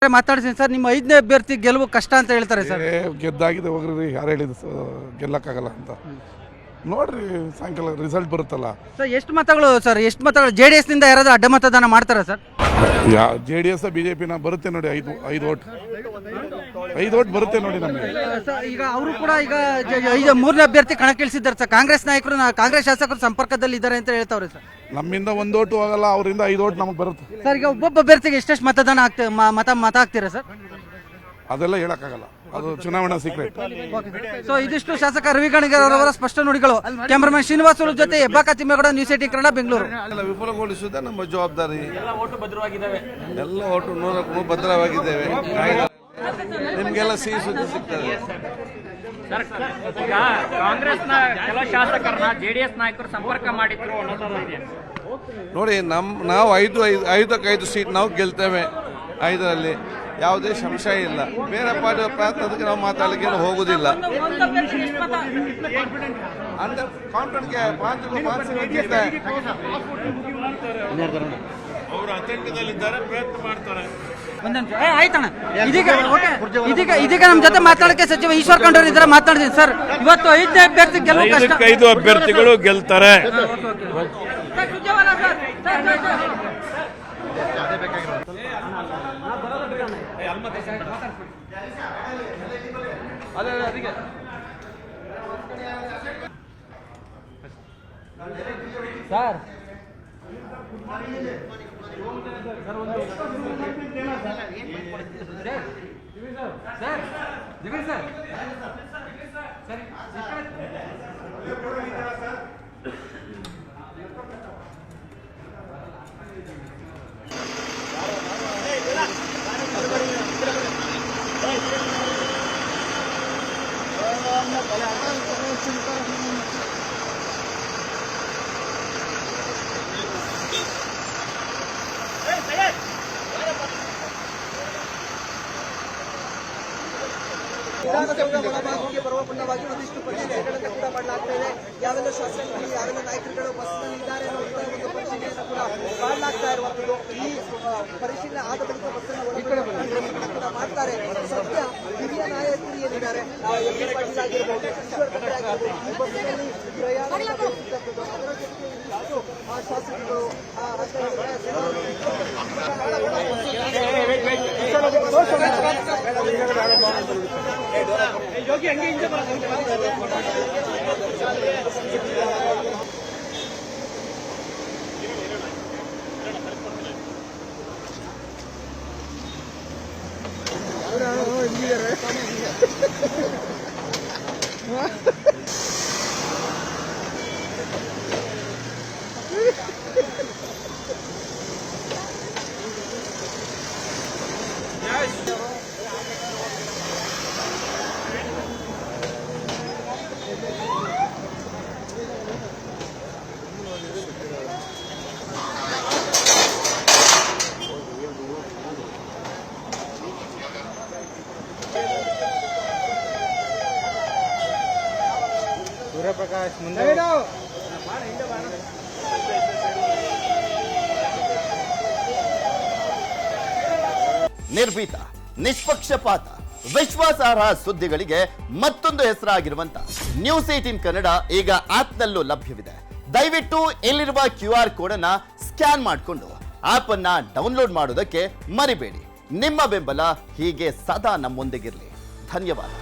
ಮಾತಾಡ್ತೀನಿ ಸರ್. ನಿಮ್ಮ 5ನೇ ಅಭ್ಯರ್ಥಿ ಗೆಲುವು ಕಷ್ಟ ಅಂತ ಹೇಳ್ತಾರೆ ಸರ್. ಗೆದ್ದಾಗಿದೆ ಹೋಗ್ರಿ, ಯಾರು ಹೇಳಿದ್ರು ಗೆಲ್ಲಕ್ಕಾಗಲ್ಲ ಅಂತ. ನೋಡ್ರಿ ಸಾಯಂಕಾಲ ರಿಸಲ್ಟ್ ಬರುತ್ತಲ್ಲ ಸರ್. ಎಷ್ಟು ಮತಗಳು ಸರ್? ಎಷ್ಟು ಮತಗಳು JDS ನಿಂದ ಯಾರಾದ್ರೂ ಅಡ್ಡ ಮತದಾನ ಮಾಡ್ತಾರಾ ಸರ್? JDS BJP ಬರುತ್ತೆ ನೋಡಿ. 5 ಓಟ್ ಬರುತ್ತೆ ನೋಡಿ ನಮಗೆ. ಈಗ ಅವರು ಕೂಡ ಈಗ 3ನೇ ಅಭ್ಯರ್ಥಿ ಕಣಕ್ಕಿಳಿಸಿದ್ದಾರೆ ಸರ್. ಕಾಂಗ್ರೆಸ್ ನಾಯಕರು ಕಾಂಗ್ರೆಸ್ ಶಾಸಕರು ಸಂಪರ್ಕದಲ್ಲಿ ಇದ್ದಾರೆ ಅಂತ ಹೇಳ್ತಾವ್ರೆ ಸರ್. ನಮ್ಮಿಂದ 1 ಓಟು ಆಗಲ್ಲ, ಅವರಿಂದ 5 ಓಟ್ ನಮಗೆ ಬರುತ್ತೆ ಸರ್. ಈಗ ಒಬ್ಬೊಬ್ಬ ಅಭ್ಯರ್ಥಿಗೆ ಎಷ್ಟೆಷ್ಟು ಮತದಾನ ಮತ ಆಗ್ತೀರಾ ಸರ್? ಅದೆಲ್ಲ ಹೇಳಕ್ಕಾಗಲ್ಲ, ಅದು ಚುನಾವಣಾ ಸೀಕ್ರೆಟ್. ಸೊ ಇದಿಷ್ಟು ಶಾಸಕ ರವಿ ಗಣಿಗರ್ ಅವರ ಸ್ಪಷ್ಟ ನುಡಿಗಳು. ಕ್ಯಾಮರಾಮನ್ ಶ್ರೀನಿವಾಸ್ ಜೊತೆ ಹೆಬ್ಬಾಕ ತಿಮ್ಮೇಗೌಡ, ನ್ಯೂಸ್ 18 ಕನ್ನಡ, ಬೆಂಗಳೂರು. ವಿಫಲಗೊಳಿಸುವುದೇ ನಮ್ಮ ಜವಾಬ್ದಾರಿ. ಎಲ್ಲ ಓಟು 100% ಭದ್ರವಾಗಿದ್ದೇವೆ. ನಿಮ್ಗೆಲ್ಲ ಸಿಹಿ ಸುದ್ದಿ ಸಿಗ್ತದೆ. ಈಗ ಕಾಂಗ್ರೆಸ್ನ ಕೆಲ ಶಾಸಕರನ್ನ JDS ನಾಯಕರು ಸಂಪರ್ಕ ಮಾಡಿದ್ರು ಅನ್ನೋದು ನೋಡಿ, ನಾವು 5 ಸೀಟ್ ನಾವು ಗೆಲ್ತೇವೆ. 5ರಲ್ಲಿ ಯಾವುದೇ ಸಂಶಯ ಇಲ್ಲ. ಬೇರೆ ಪಾರ್ಟಿ ಪ್ರಾಂತಕ್ಕೆ ನಾವು ಮಾತಾಡಲಿಕ್ಕೆ ಹೋಗುದಿಲ್ಲ. ಅವರು ಆತಂಕದಲ್ಲಿದ್ದಾರೆ, ಪ್ರಯತ್ನ ಮಾಡ್ತಾರೆ. ಇದೀಗ ನಮ್ಮ ಜೊತೆ ಮಾತಾಡಕ್ಕೆ ಸಚಿವ ಈಶ್ವರ್ ಖಂಡ್ರೆ ಇದ್ದಾರೆ. ಮಾತಾಡ್ತೀನಿ ಸರ್. ಇವತ್ತು 5ನೇ ಅಭ್ಯರ್ಥಿ ಗೆಲುವು ಕಷ್ಟ. 5 ಅಭ್ಯರ್ಥಿಗಳು ಗೆಲ್ತಾರೆ. ಸರ್ ವಿಧಾನಸೌಧ ಒಳಭಾಗಕ್ಕೆ ಬರುವ ಮುನ್ನವಾಗಿ ಒಂದಿಷ್ಟು ಪರಿಶೀಲನೆಗಳನ್ನು ಕೂಡ ಮಾಡಲಾಗ್ತಾ ಇದೆ. ಯಾವೆಲ್ಲ ಶಾಸಕರು, ಯಾವೆಲ್ಲ ನಾಯಕರುಗಳು ಬಸ್ನಲ್ಲಿದ್ದಾರೆ ಅನ್ನೋದರ ಒಂದು ಪರಿಶೀಲನೆಯನ್ನು ಕೂಡ ಮಾಡಲಾಗ್ತಾ ಇರುವಂತದ್ದು. ಈ ಪರಿಶೀಲನೆ ಆದ ಬಳಿಕ ಬಸ್ಸನ್ನು ಒಳಗಡೆ ಕೂಡ ಮಾಡ್ತಾರೆ. ಸದ್ಯ ಹಿರಿಯ ನಾಯಕರು ಏನಿದ್ದಾರೆ, MP ಪಾಟೀಲ್ ಆಗಿರ್ಬೋದು, ಈಶ್ವರ್ ಖಂಡ್ರೆ ಆಗಿರ್ಬೋದು, ಈ ಬಸ್ಸಿನಲ್ಲಿ ಪ್ರಯಾಣ ನಡೆಸುತ್ತಿದ್ದಂಥದ್ದು. ಅದರ ಜೊತೆಗೆ ಇಷ್ಟು ಶಾಸಕರು ಸೂರ್ಯಪ್ರಕಾಶ್ ಮುಂದೆ ನಿರ್ಭೀತ, ನಿಷ್ಪಕ್ಷಪಾತ, ವಿಶ್ವಾಸಾರ್ಹ ಸುದ್ದಿಗಳಿಗೆ ಮತ್ತೊಂದು ಹೆಸರಾಗಿರುವಂತ ನ್ಯೂಸ್ 18 ಕನ್ನಡ ಈಗ ಆಪ್ನಲ್ಲೂ ಲಭ್ಯವಿದೆ. ದಯವಿಟ್ಟು ಇಲ್ಲಿರುವ QR ಕೋಡ್ ಅನ್ನ ಸ್ಕ್ಯಾನ್ ಮಾಡಿಕೊಂಡು ಆಪ್ ಅನ್ನ ಡೌನ್ಲೋಡ್ ಮಾಡೋದಕ್ಕೆ ಮರಿಬೇಡಿ. ನಿಮ್ಮ ಬೆಂಬಲ ಹೀಗೆ ಸದಾ ನಮ್ಮೊಂದಿಗಿರಲಿ. ಧನ್ಯವಾದ.